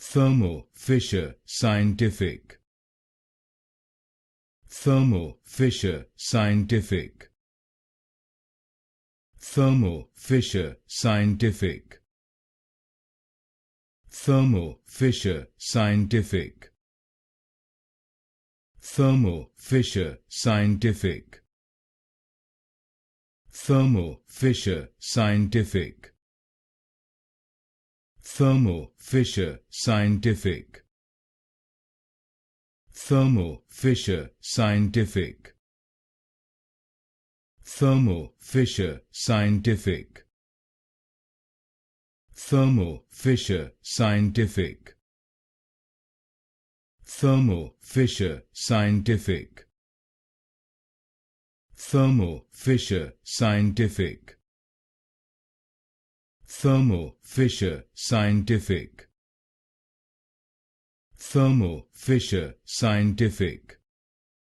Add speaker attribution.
Speaker 1: Thermo Fisher Scientific. Thermo Fisher Scientific. Thermo Fisher Scientific. Thermo Fisher Scientific. Thermo Fisher Scientific. Thermo Fisher Scientific. Thermo Fisher Scientific. Thermo Fisher Scientific. Thermo Fisher Scientific. Thermo Fisher Scientific. Thermo Fisher Scientific. Thermo Fisher Scientific. Thermo Fisher Scientific. Thermo Fisher Scientific.